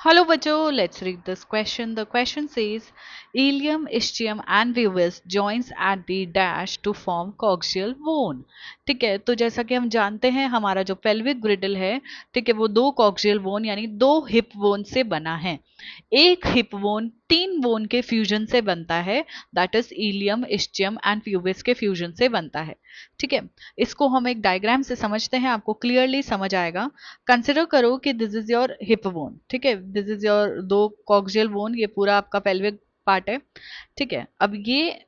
Hello बच्चों, let's read this question. The question says, ilium, ischium and pubis joins at the dash to form coaxial bone. ठीक है, तो जैसा कि हम जानते हैं हमारा जो pelvic girdle है, ठीक है, वो दो coaxial bone यानी दो hip bone से बना है. एक हिप बोन तीन बोन के फ्यूजन से बनता है, that is ilium, ischium and pubis के फ्यूजन से बनता है. ठीक है, इसको हम एक डायग्राम से समझते हैं, आपको क्लियरली समझ आएगा. कंसिडर करो कि this is your hip bone. ठीक है, दिस इज योर दो कॉक्सियल बोन, ये पूरा आपका पेल्विक पार्ट है. ठीक है, अब ये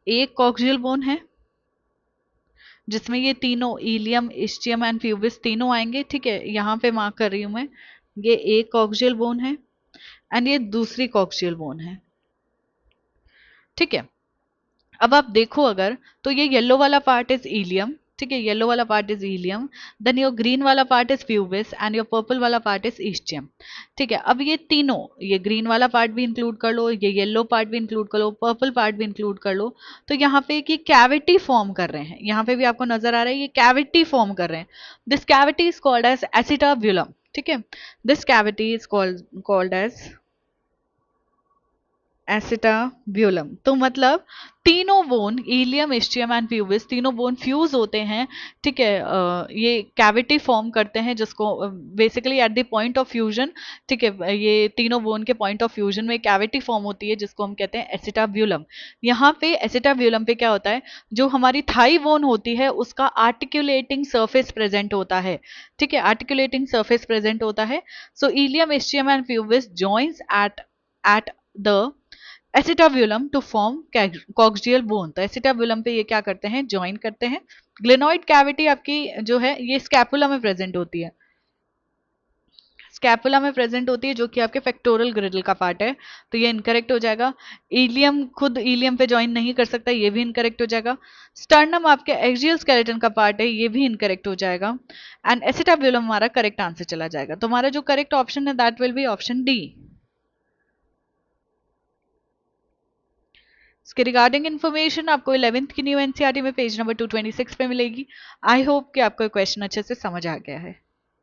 एक कॉक्सियल बोन है जिसमें ये तीनों इलियम, इस्चियम एंड प्यूबिस तीनों आएंगे. ठीक है, यहाँ पे मार्क कर रही हूं मैं, ये एक कॉक्सियल बोन है एंड ये दूसरी कॉक्सियल बोन है. ठीक है, अब आप देखो अगर, तो ये येलो वाला पार्ट इज इलियम. ठीक है, येलो वाला part is ilium, then your green वाला part is pubis and your purple वाला पार्ट इज इस्चियम. ठीक है, अब ये तीनों, ये ग्रीन वाला पार्ट भी इंक्लूड कर लो, ये येलो पार्ट भी इंक्लूड कर लो, पर्पल पार्ट भी इंक्लूड कर लो, तो यहाँ पे एक कैविटी फॉर्म कर रहे हैं. यहाँ पे भी आपको नजर आ रहा है ये कैविटी फॉर्म कर रहे हैं. This cavity is called as acetabulum. ठीक है, this cavity is called as acetabulum. तो मतलब तीनों bone, ilium, ischium and pubis, तीनों बोन फ्यूज होते हैं. ठीक है, ये कैविटी फॉर्म करते हैं जिसको basically at the point of fusion, ठीक है, ये तीनों बोन के पॉइंट ऑफ फ्यूजन में कैविटी फॉर्म होती है जिसको हम कहते हैं एसिटाब्यूलम. यहाँ पे एसिटाब्यूलम पे क्या होता है, जो हमारी थाई बोन होती है उसका आर्टिकुलेटिंग सरफेस प्रेजेंट होता है. ठीक है, आर्टिकुलेटिंग सरफेस प्रेजेंट होता है. So ilium, ischium and pubis joins at the acetabulum to form coxal bone. तो एसिटाब्यूलम पे ये क्या करते हैं, ज्वाइन करते हैं. ग्लेनोइड कैविटी आपकी जो है ये स्कैपुला में प्रेजेंट होती है, स्कैपुला में प्रेजेंट होती है जो कि आपके पेक्टोरल ग्रिडल का पार्ट है. तो ये इनकरेक्ट हो जाएगा. इलियम खुद इलियम पे ज्वाइन नहीं कर सकता, ये भी इनकरेक्ट हो जाएगा. स्टर्नम आपके एक्सियल स्केलेटन का पार्ट है, ये भी इनकरेक्ट हो जाएगा. एंड एसिटाब्यूलम हमारा करेक्ट आंसर चला जाएगा. तो हमारा जो करेक्ट ऑप्शन है that will be option D. इसके रिगार्डिंग इन्फॉर्मेशन आपको 11th की न्यू एनसीईआरटी में पेज नंबर 226 पे मिलेगी. आई होप कि आपको क्वेश्चन अच्छे से समझ आ गया है.